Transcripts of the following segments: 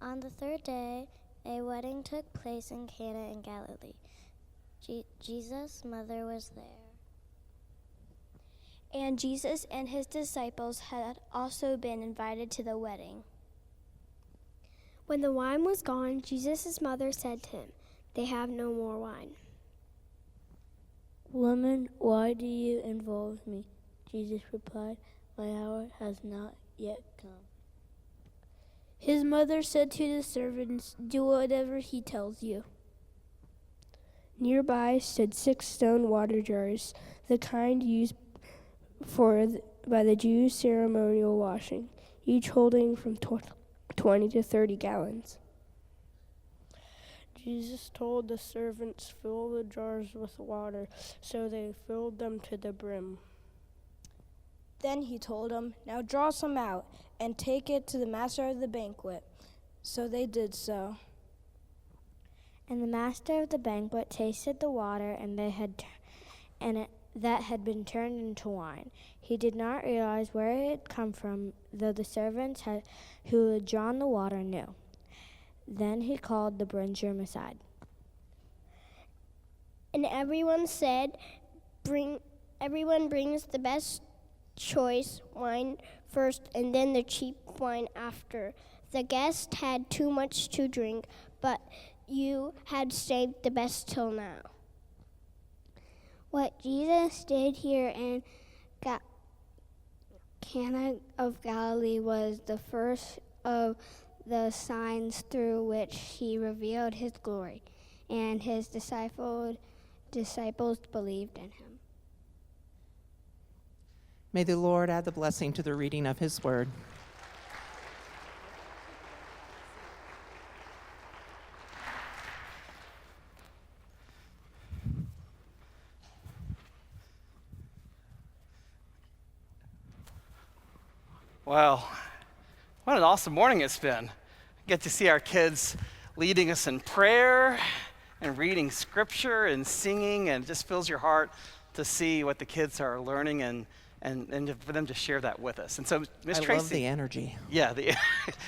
On the third day, a wedding took place in Cana in Galilee. Jesus' mother was there. And Jesus and his disciples had also been invited to the wedding. When the wine was gone, Jesus' mother said to him, "They have no more wine." "Woman, why do you involve me?" Jesus replied, "My hour has not yet come." His mother said to the servants, "Do whatever he tells you." Nearby stood 6 stone water jars, the kind used by the Jews' ceremonial washing, each holding from 20 to 30 gallons. Jesus told the servants, "Fill the jars with water," so they filled them to the brim. Then he told them, "Now draw some out and take it to the master of the banquet." So they did so. And the master of the banquet tasted the water that had been turned into wine. He did not realize where it had come from, though the servants who had drawn the water knew. Then he called the bridegroom aside. And everyone said, Everyone brings the best choice wine first and then the cheap wine after. The guests had too much to drink, but you had saved the best till now." What Jesus did here in Cana of Galilee was the first of the signs through which he revealed his glory, and his disciples believed in him. May the Lord add the blessing to the reading of his word. Well, what an awesome morning it's been. Get to see our kids leading us in prayer and reading scripture and singing, and it just fills your heart to see what the kids are learning and for them to share that with us. And so, Miss Tracy. I love the energy. Yeah,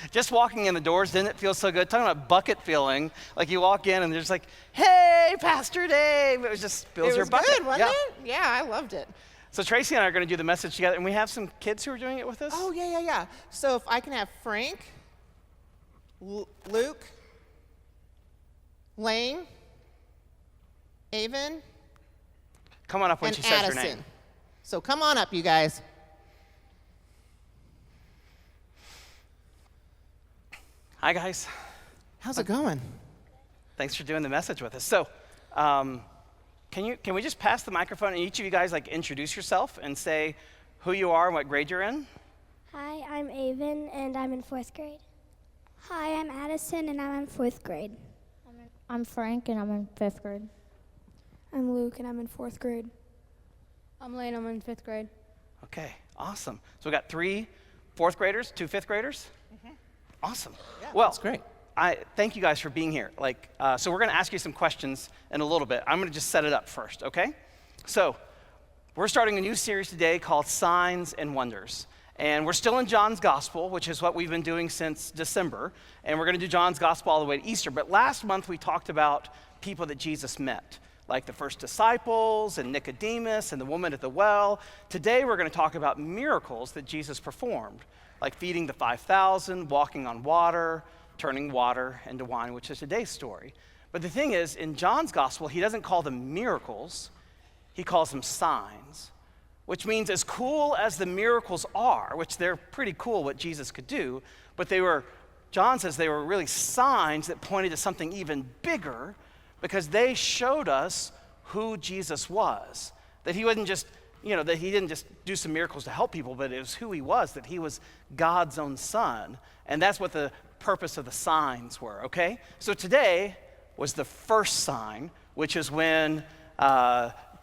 just walking in the doors, didn't it feel so good? Talking about bucket feeling, like you walk in and there's like, "Hey, Pastor Dave." It was just fills your bucket. It was good, wasn't it? Yeah, I loved it. So Tracy and I are going to do the message together, and we have some kids who are doing it with us. Oh, yeah. So if I can have Frank, Luke, Lane, Avon, come on up when and she says Addison. her name. So come on up, you guys. Hi, guys. How's it going? Thanks for doing the message with us. So, can we just pass the microphone and each of you guys introduce yourself and say who you are and what grade you're in? Hi, I'm Avon, and I'm in 4th grade. Hi, I'm Addison, and I'm in 4th grade. I'm Frank, and I'm in 5th grade. I'm Luke, and I'm in 4th grade. I'm Lane, I'm in 5th grade. Okay, awesome. So we got 3 4th graders, 2 5th graders? Mm-hmm. Awesome. Yeah, well, that's great. I thank you guys for being here. So we're going to ask you some questions in a little bit. I'm going to just set it up first, okay? So we're starting a new series today called Signs and Wonders. And we're still in John's Gospel, which is what we've been doing since December. And we're going to do John's Gospel all the way to Easter. But last month we talked about people that Jesus met, like the first disciples and Nicodemus and the woman at the well. Today we're going to talk about miracles that Jesus performed, like feeding the 5,000, walking on water, turning water into wine, which is today's story. But the thing is, in John's Gospel, he doesn't call them miracles, he calls them signs, which means as cool as the miracles are, which they're pretty cool what Jesus could do, but John says they were really signs that pointed to something even bigger, because they showed us who Jesus was. That he wasn't just, that he didn't just do some miracles to help people, but it was who he was, that he was God's own son. And that's what the purpose of the signs were, okay? So today was the first sign, which is when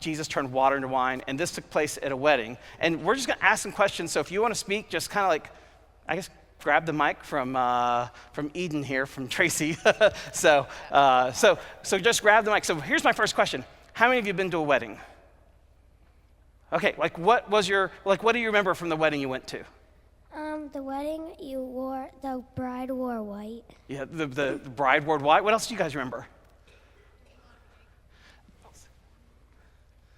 Jesus turned water into wine, and this took place at a wedding. And we're just gonna ask some questions, so if you wanna speak, just kind of grab the mic from Eden here, from Tracy. So just grab the mic. So here's my first question. How many of you have been to a wedding? Okay, what do you remember from the wedding you went to? The wedding the bride wore white. Yeah, the bride wore white. What else do you guys remember?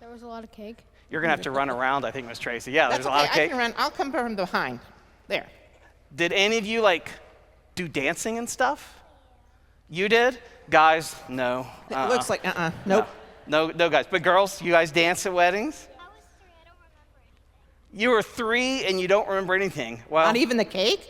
There was a lot of cake. You're going to have to run around, I think, Miss Tracy. Yeah, That's there's a okay. lot of I cake. can run. I'll come from behind. There. Did any of you, do dancing and stuff? You did? Guys, no. It looks like, nope. No, guys. But girls, you guys dance at weddings? I was 3. I don't remember anything. You were 3 and you don't remember anything. Well, Not even the cake?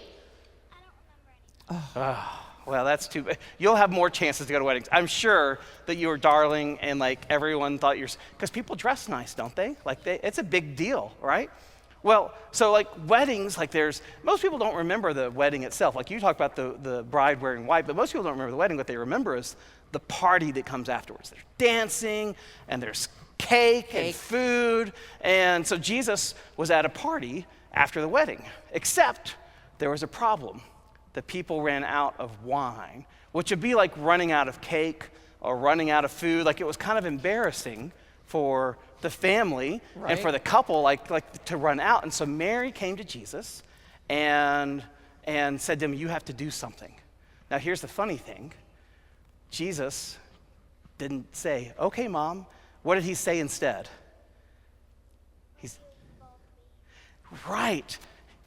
I don't remember anything. well, that's too bad. You'll have more chances to go to weddings. I'm sure that you were darling and everyone thought you're, because people dress nice, don't they? It's a big deal, right? Well, so weddings, most people don't remember the wedding itself. You talk about the bride wearing white, but most people don't remember the wedding. What they remember is the party that comes afterwards. There's dancing, and there's cake and food. And so Jesus was at a party after the wedding, except there was a problem. The people ran out of wine, which would be like running out of cake or running out of food. It was kind of embarrassing for the family and for the couple to run out. And so Mary came to Jesus and said to him, you have to do something. Now here's the funny thing. Jesus didn't say, okay, Mom. What did he say instead? Right.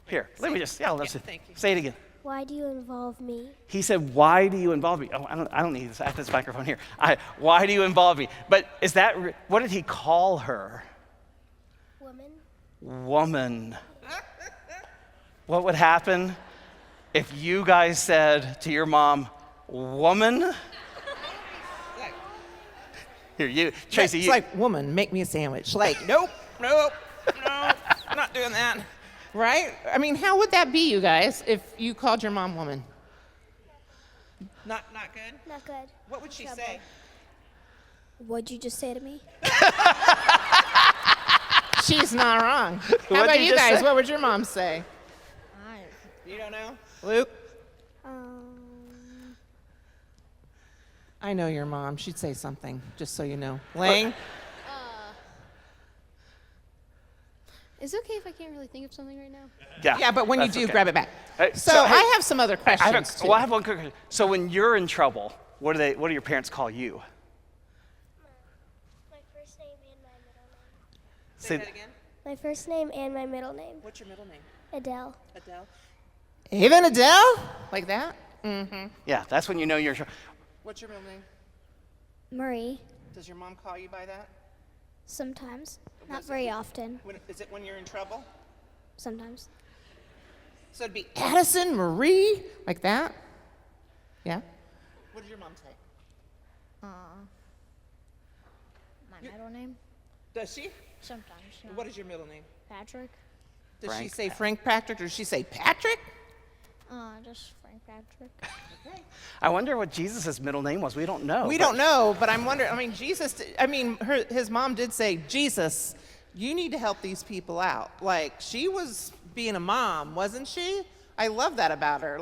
Here, let me just, thank you. Say it again. Why do you involve me? He said, why do you involve me? Oh, I don't need this. I have this microphone here. Why do you involve me? But what did he call her? Woman. What would happen if you guys said to your mom, woman? Here, Tracy. It's like, woman, make me a sandwich. Nope, no, I'm not doing that. Right? I mean, how would that be, you guys, if you called your mom woman? Not good? Not good. What would she say? What'd you just say to me? She's not wrong. How What'd about you you just guys? say? What would your mom say? You don't know? Luke? I know your mom. She'd say something, just so you know. Lang? Is it okay if I can't really think of something right now? Yeah, but when you that's do, okay. grab it back. Hey, So hey, I have some other questions, too. I have one quick question. So when you're in trouble, what do your parents call you? My first name and my middle name. Say that again. My first name and my middle name. What's your middle name? Adele. Adele. Even Adele? Like that? Mm-hmm. Yeah, that's when you know you're in trouble. What's your middle name? Marie. Does your mom call you by that? Sometimes. Not very often. Is it when you're in trouble? Sometimes. So it'd be Addison, Marie, like that? Yeah? What did your mom say? My middle name? Does she? Sometimes. Yeah. What is your middle name? Patrick? Does she Frank. say Frank Patrick or does she say Patrick? Just Frank Patrick. I wonder what Jesus' middle name was. We don't know. We don't know, but I'm wondering, his mom did say, Jesus, you need to help these people out. She was being a mom, wasn't she? I love that about her.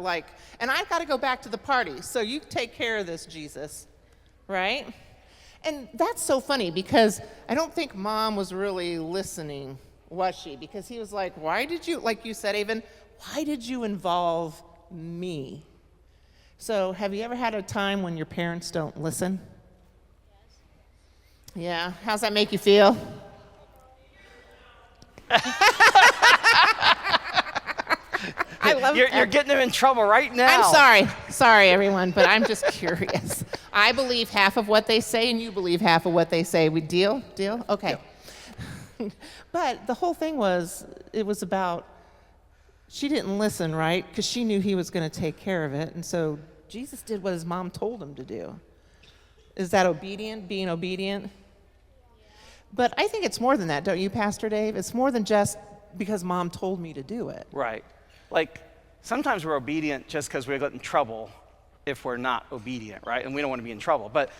And I've got to go back to the party, so you take care of this, Jesus, right? And that's so funny because I don't think mom was really listening, was she? Because he was like, why did you, like you said, Avon, why did you involve me? So have you ever had a time when your parents don't listen? Yes. Yeah. How's that make you feel? I love You're getting them in trouble right now. I'm sorry, everyone, but I'm just curious. I believe half of what they say, and you believe half of what they say. We deal? Okay. Yeah. But the whole thing was about, she didn't listen, right? Because she knew he was going to take care of it, and so Jesus did what his mom told him to do. Is that obedient? Being obedient? But I think it's more than that, don't you, Pastor Dave? It's more than just because mom told me to do it. Right. Sometimes we're obedient just because we get in trouble if we're not obedient, right? And we don't want to be in trouble. But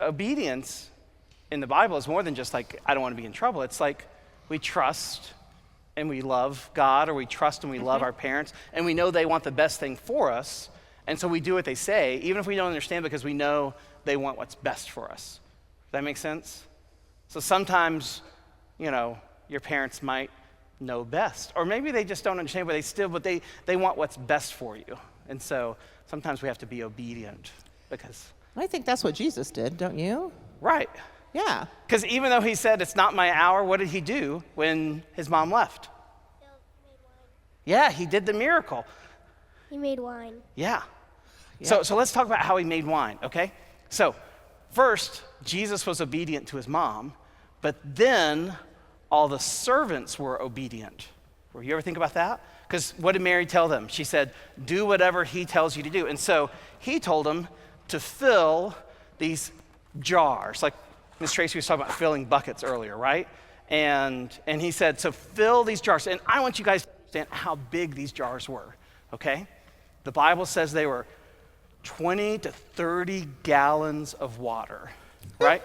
obedience in the Bible is more than just I don't want to be in trouble. It's we trust and we love God, or we trust and we love our parents, and we know they want the best thing for us, and so we do what they say, even if we don't understand, because we know they want what's best for us. Does that make sense? So sometimes, your parents might know best. Or maybe they just don't understand, but they want what's best for you. And so sometimes we have to be obedient because. I think that's what Jesus did, don't you? Right. Yeah. Because even though he said, it's not my hour, what did he do when his mom left? Yeah, he did the miracle. He made wine. Yeah. So let's talk about how he made wine, okay? So first, Jesus was obedient to his mom, but then all the servants were obedient. Were you ever think about that? Because what did Mary tell them? She said, do whatever he tells you to do. And so he told them to fill these jars. Like Miss Tracy was talking about filling buckets earlier, right? And he said, so fill these jars. And I want you guys to understand how big these jars were, okay? The Bible says they were 20 to 30 gallons of water, right?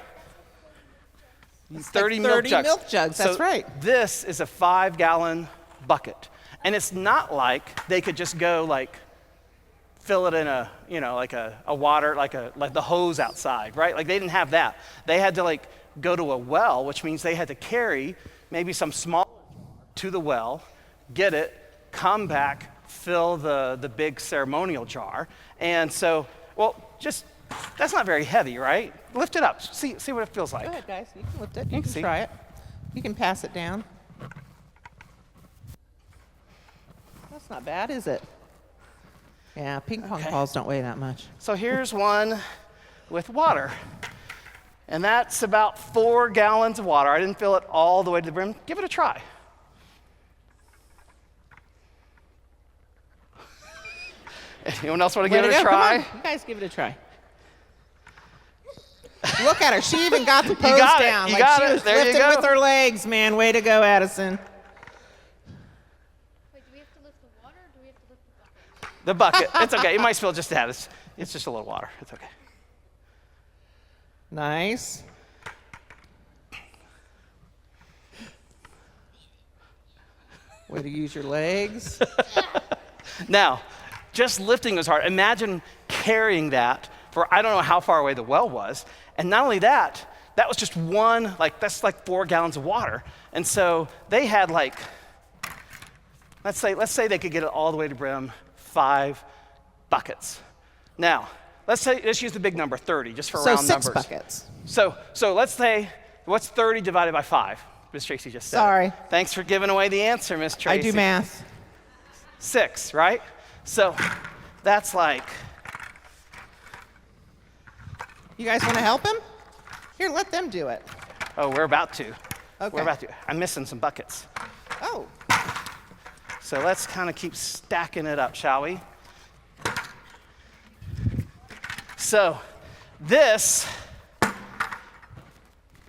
30 milk jugs. That's right. This is a 5-gallon bucket. And it's not like they could just go like fill it in a, like a water, like the hose outside, right? Like they didn't have that. They had to like go to a well, which means they had to carry maybe some small to the well, get it, come back, fill the big ceremonial jar. And so, that's not very heavy, right? Lift it up, see what it feels like. Go ahead, guys, you can lift it, you can see. try it. You can pass it down. That's not bad, is it? Yeah, ping pong balls don't weigh that much. So here's one with water. And that's about 4 gallons of water. I didn't fill it all the way to the brim. Give it a try. Anyone else want to give it a try? You guys give it a try. Look at her. She even got the pose down. You like got she it. was There you lifting go. with her legs, man. Way to go, Addison. Wait, do we have to lift the water or do we have to lift the bucket? The bucket. It's okay. It might spill just a tad. It's just a little water. It's okay. Nice. Way to use your legs. Now, just lifting was hard. Imagine carrying that for I don't know how far away the well was. And not only that, that was just one, that's like 4 gallons of water. And so they had let's say they could get it all the way to brim, 5 buckets. Now, let's use the big number, 30, just for round numbers. So 6 buckets. So let's say, what's 30 divided by 5? Miss Tracy just said. Sorry. Thanks for giving away the answer, Miss Tracy. I do math. 6, right? So that's like. You guys want to help him? Here, let them do it. Oh, we're about to. Okay. We're about to. I'm missing some buckets. Oh. So let's kind of keep stacking it up, shall we? So this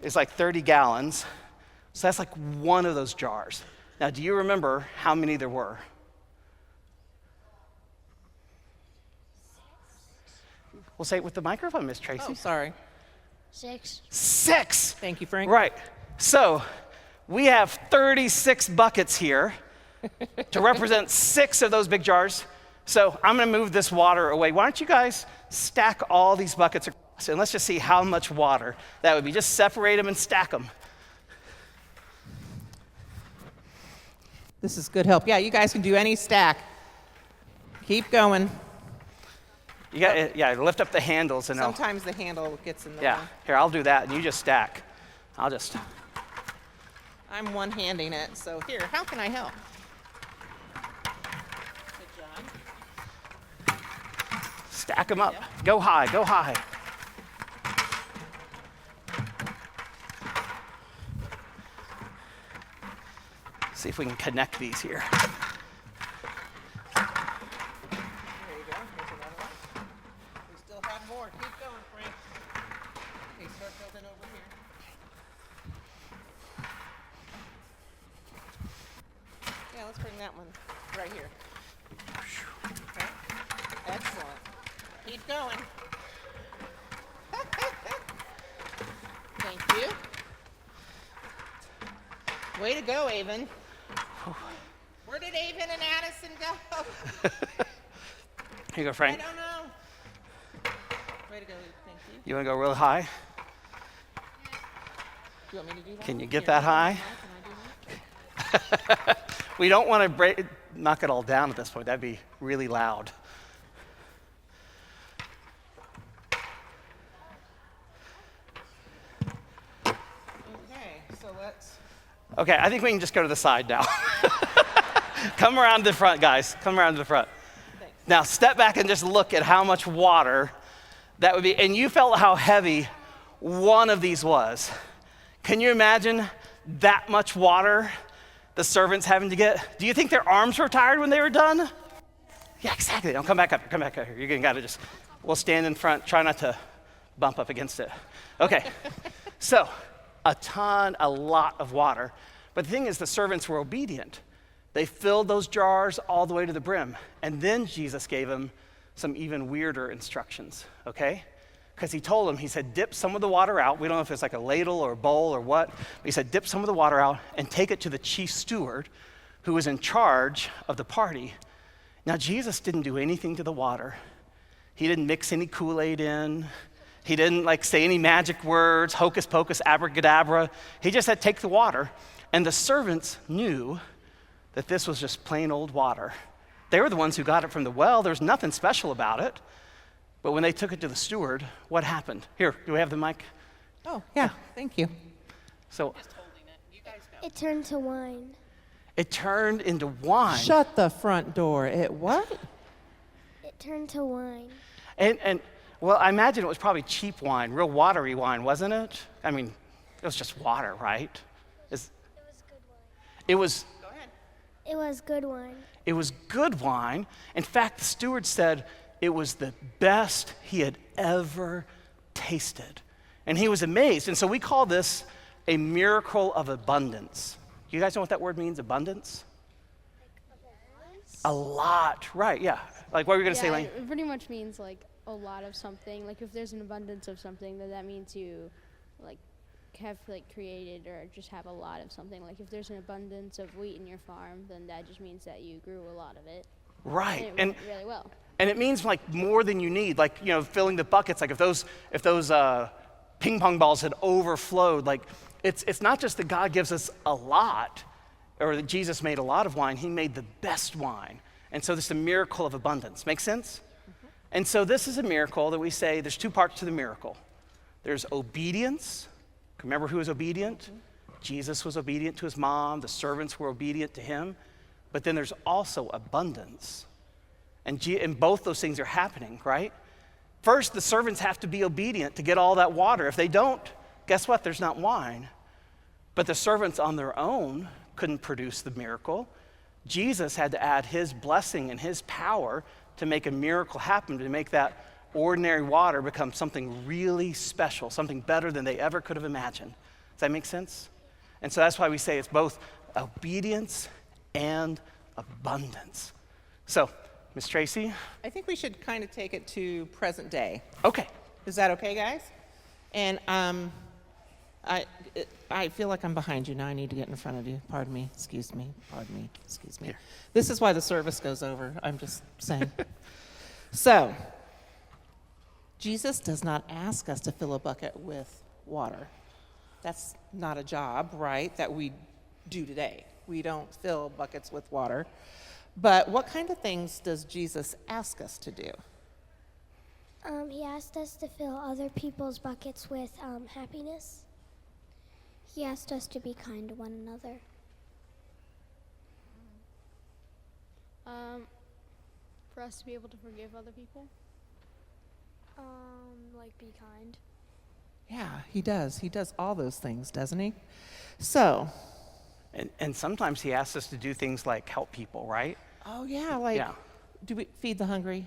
is like 30 gallons. So that's like one of those jars. Now, do you remember how many there were? We'll say it with the microphone, Miss Tracy. Oh, sorry. 6. 6. Thank you, Frank. Right. So we have 36 buckets here to represent 6 of those big jars. So I'm going to move this water away. Why don't you guys stack all these buckets across, and let's just see how much water that would be. Just separate them and stack them. This is good help. Yeah, you guys can do any stack. Keep going. You got lift up the handles and Sometimes the handle gets in the yeah. way. Here, I'll do that, and you just stack. I'm one-handing it, so here, how can I help? Good job. Stack them up. Yeah. Go high. Go high. See if we can connect these here. Let's bring that one right here. Okay. Excellent. Keep going. Thank you. Way to go, Avon. Where did Avon and Addison go? Here you go, Frank. I don't know. Way to go, thank you. You want to go real high? Do you want me to do that? Can you get that high? Can I do that? We don't want to knock it all down at this point. That'd be really loud. Okay, so let's. Okay, I think we can just go to the side now. Come around to the front, guys. Come around to the front. Thanks. Now, step back and just look at how much water that would be. And you felt how heavy one of these was. Can you imagine that much water the servants having to get? Do you think their arms were tired when they were done? Yeah, exactly. Don't come back up here. Come back up here. You're going to we'll stand in front. Try not to bump up against it. Okay. So, a lot of water. But the thing is, the servants were obedient. They filled those jars all the way to the brim. And then Jesus gave them some even weirder instructions, okay? Because he told them, he said, dip some of the water out. We don't know if it's like a ladle or a bowl or what. But he said, dip some of the water out and take it to the chief steward who was in charge of the party. Now, Jesus didn't do anything to the water. He didn't mix any Kool-Aid in. He didn't say any magic words, hocus pocus, abracadabra. He just said, take the water. And the servants knew that this was just plain old water. They were the ones who got it from the well. There was nothing special about it. But when they took it to the steward, what happened? Here, do we have the mic? Oh, yeah, thank you. So Just holding it. You guys go. It turned to wine. it turned into wine. Shut the front door. It what? It turned to wine. And well, I imagine it was probably cheap wine, real watery wine, wasn't it? I mean, it was just water, right? It was good wine. It was It was good wine. It was good wine. In fact, the steward said it was the best he had ever tasted. And he was amazed. And so we call this a miracle of abundance. You guys know what that word means, abundance? A lot, right, yeah. Like, what were you going to say, Lane? It pretty much means like a lot of something. Like if there's an abundance of something, then that means you like have like created or just have a lot of something. Like if there's an abundance of wheat in your farm, then that just means that you grew a lot of it. Right. And it went really well. And it means like more than you need, like, you know, filling the buckets. Like if those ping pong balls had overflowed, like it's not just that God gives us a lot or that Jesus made a lot of wine, he made the best wine. And so this is a miracle of abundance. Make sense? Mm-hmm. And so this is a miracle that we say there's two parts to the miracle. There's obedience. Remember who was obedient? Mm-hmm. Jesus was obedient to his mom. The servants were obedient to him. But then there's also abundance. And both those things are happening, right? First, the servants have to be obedient to get all that water. If they don't, guess what? There's not wine. But the servants on their own couldn't produce the miracle. Jesus had to add his blessing and his power to make a miracle happen, to make that ordinary water become something really special, something better than they ever could have imagined. Does that make sense? And so that's why we say it's both obedience and abundance. So, Miss Tracy? I think we should kind of take it to present day. Okay. Is that okay, guys? And I feel like I'm behind you now. I need to get in front of you. Pardon me. Excuse me. Pardon me. Excuse me. Here. This is why the service goes over. I'm just saying. So, Jesus does not ask us to fill a bucket with water. That's not a job, right, that we do today. We don't fill buckets with water. But what kind of things does Jesus ask us to do? He asked us to fill other people's buckets with happiness. He asked us to be kind to one another. For us to be able to forgive other people. Like be kind. Yeah, he does. He does all those things, doesn't he? So. And sometimes he asks us to do things like help people, right? Oh, yeah, do we feed the hungry,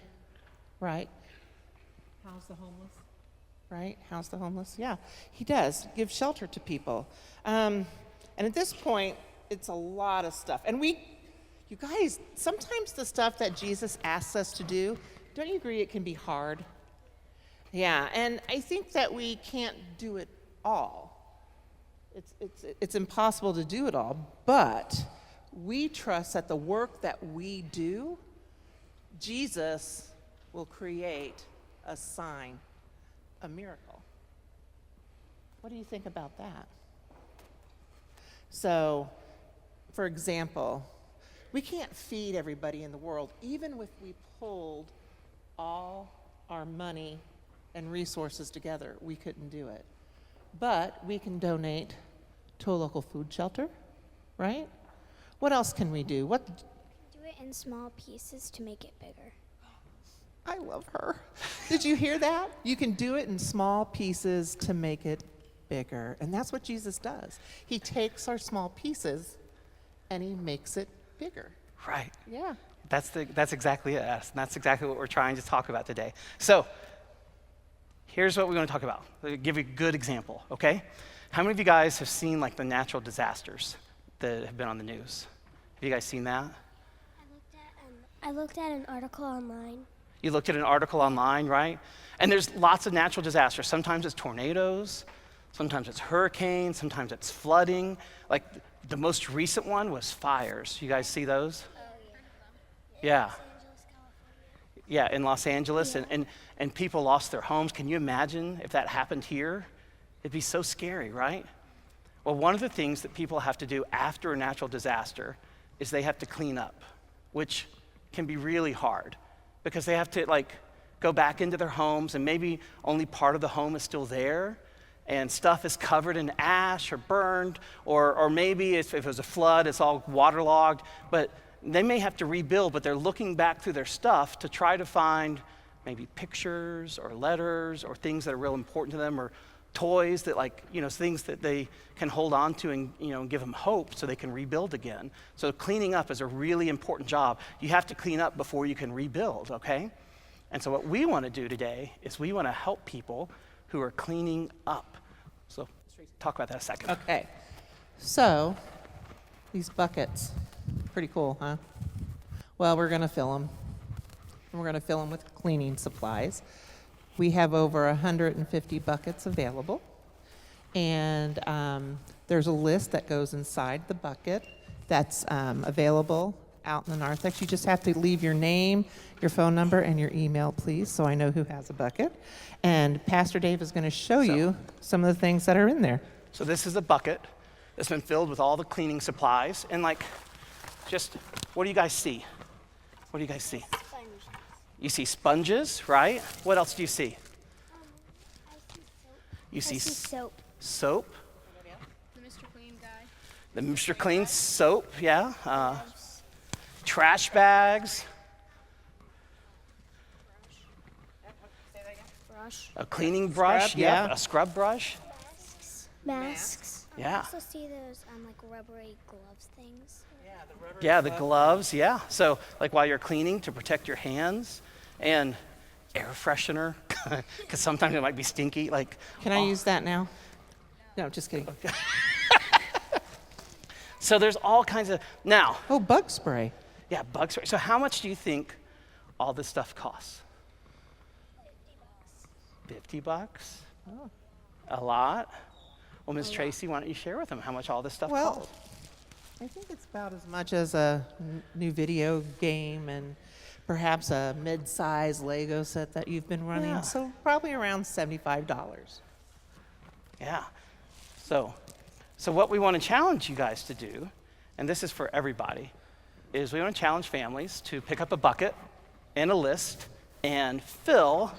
right? House the homeless, right? House the homeless, yeah. He does, give shelter to people. And at this point, it's a lot of stuff. And you guys, sometimes the stuff that Jesus asks us to do, don't you agree it can be hard? Yeah, and I think that we can't do it all. It's impossible to do it all, but we trust that the work that we do, Jesus will create a sign, a miracle. What do you think about that? So for example, we can't feed everybody in the world. Even if we pulled all our money and resources together, we couldn't do it. But we can donate to a local food shelter, right? What else can we do? Do it in small pieces to make it bigger. I love her. Did you hear that? You can do it in small pieces to make it bigger. And that's what Jesus does. He takes our small pieces and he makes it bigger. Right. Yeah. That's exactly it, and that's exactly what we're trying to talk about today. So, here's what we want to talk about. I'll give you a good example, okay? How many of you guys have seen like the natural disasters that have been on the news? Have you guys seen that? I looked at an article online. You looked at an article online, right? And there's lots of natural disasters. Sometimes it's tornadoes, sometimes it's hurricanes, sometimes it's flooding. Like the most recent one was fires. You guys see those? Yeah. Yeah, in Los Angeles, and people lost their homes. Can you imagine if that happened here? It'd be so scary, right? Well, one of the things that people have to do after a natural disaster is they have to clean up, which can be really hard because they have to like go back into their homes and maybe only part of the home is still there and stuff is covered in ash or burned, or maybe if it was a flood, it's all waterlogged, but they may have to rebuild, but they're looking back through their stuff to try to find maybe pictures or letters or things that are real important to them or toys that things that they can hold on to and give them hope so they can rebuild again. So cleaning up is a really important job. You have to clean up before you can rebuild, okay? And so what we want to do today is we want to help people who are cleaning up. So talk about that a second. Okay. So these buckets, pretty cool, huh? Well, we're going to fill them. And we're going to fill them with cleaning supplies. We have over 150 buckets available. And there's a list that goes inside the bucket that's available out in the narthex. You just have to leave your name, your phone number, and your email, please, so I know who has a bucket. And Pastor Dave is going to show you some of the things that are in there. So this is a bucket that's been filled with all the cleaning supplies. And just, what do you guys see? What do you guys see? Sponges. You see sponges, right? What else do you see? I see soap. Soap. The Mr. Clean guy. The Mr. Clean soap, yeah. Trash bags. Brush. A cleaning brush, Scrub, yeah. A scrub brush. Masks. Yeah. I also see those rubbery gloves things. Yeah, the gloves, yeah. So while you're cleaning to protect your hands, and air freshener, because sometimes it might be stinky. Can I use that now? No, just kidding. So there's all kinds of, now. Oh, bug spray. Yeah, bug spray. So how much do you think all this stuff costs? $50. Oh. A lot? Well, Ms. Tracy, why don't you share with them how much all this stuff costs? I think it's about as much as a new video game and perhaps a mid-size Lego set that you've been running. Yeah. So probably around $75. Yeah. So what we want to challenge you guys to do, and this is for everybody, is we want to challenge families to pick up a bucket and a list and fill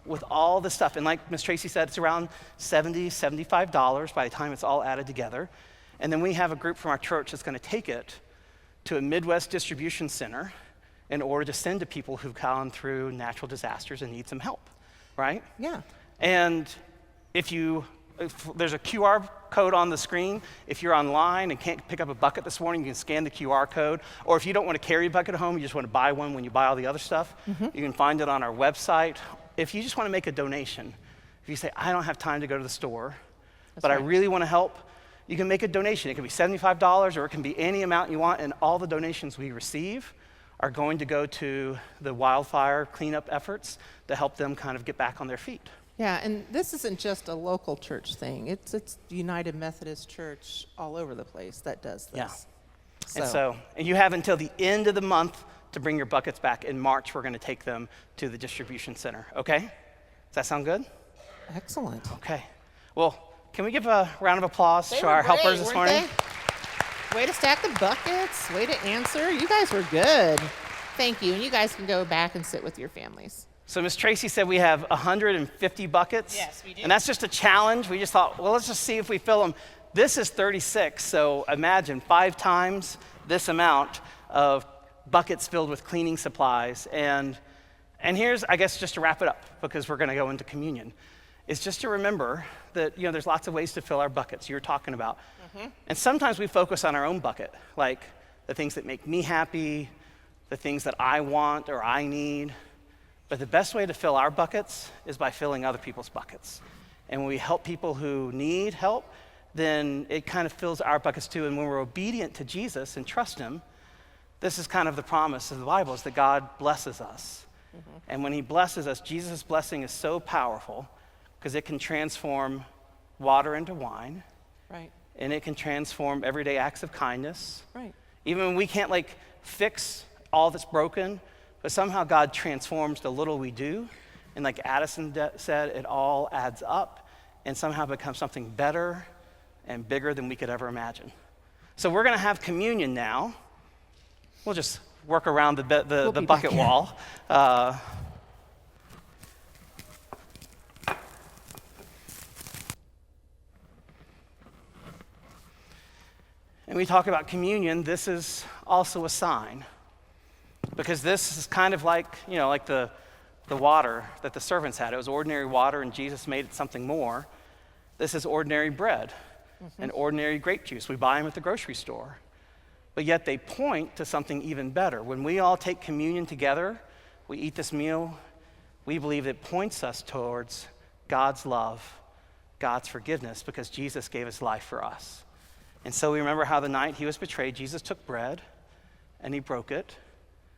with all the stuff. And like Ms. Tracy said, it's around $70, $75 by the time it's all added together. And then we have a group from our church that's going to take it to a Midwest distribution center in order to send to people who've gone through natural disasters and need some help, right? Yeah. And if there's a QR code on the screen. If you're online and can't pick up a bucket this morning, you can scan the QR code. Or if you don't want to carry a bucket home, you just want to buy one when you buy all the other stuff, you can find it on our website. If you just want to make a donation, if you say, I don't have time to go to the store, but I really want to help, you can make a donation. It can be $75 or it can be any amount you want, and all the donations we receive are going to go to the wildfire cleanup efforts to help them kind of get back on their feet. Yeah, and this isn't just a local church thing. It's the United Methodist Church all over the place that does this. Yeah. And you have until the end of the month to bring your buckets back. In March, we're going to take them to the distribution center, okay? Does that sound good? Excellent. Okay. Well, can we give a round of applause to our helpers this morning? Way to stack the buckets. Way to answer. You guys were good. Thank you. And you guys can go back and sit with your families. So Miss Tracy said we have 150 buckets. Yes, we do. And that's just a challenge. We just thought, well, let's just see if we fill them. This is 36, so imagine 5 times this amount of buckets filled with cleaning supplies. And here's, I guess, just to wrap it up, because we're going to go into communion, is just to remember that, there's lots of ways to fill our buckets you were talking about. Mm-hmm. And sometimes we focus on our own bucket, like the things that make me happy, the things that I want or I need. But the best way to fill our buckets is by filling other people's buckets. And when we help people who need help, then it kind of fills our buckets too. And when we're obedient to Jesus and trust him, this is kind of the promise of the Bible, is that God blesses us. Mm-hmm. And when he blesses us, Jesus' blessing is so powerful because it can transform water into wine. Right. And it can transform everyday acts of kindness. Right. Even when we can't fix all that's broken, but somehow God transforms the little we do. And like Addison said, it all adds up and somehow becomes something better and bigger than we could ever imagine. So we're going to have communion now. We'll just work around the bucket wall. And we talk about communion. This is also a sign, because this is kind of like the water that the servants had. It was ordinary water, and Jesus made it something more. This is ordinary bread. Mm-hmm. And ordinary grape juice. We buy them at the grocery store. But yet they point to something even better. When we all take communion together, we eat this meal, we believe it points us towards God's love, God's forgiveness, because Jesus gave his life for us. And so we remember how the night he was betrayed, Jesus took bread and he broke it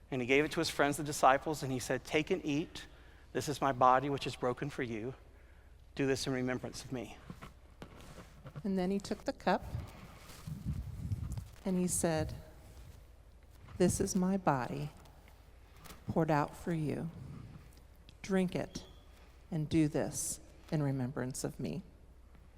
and he gave it to his friends, the disciples, and he said, "Take and eat. This is my body, which is broken for you. Do this in remembrance of me." And then he took the cup and he said, "This is my body poured out for you. Drink it and do this in remembrance of me."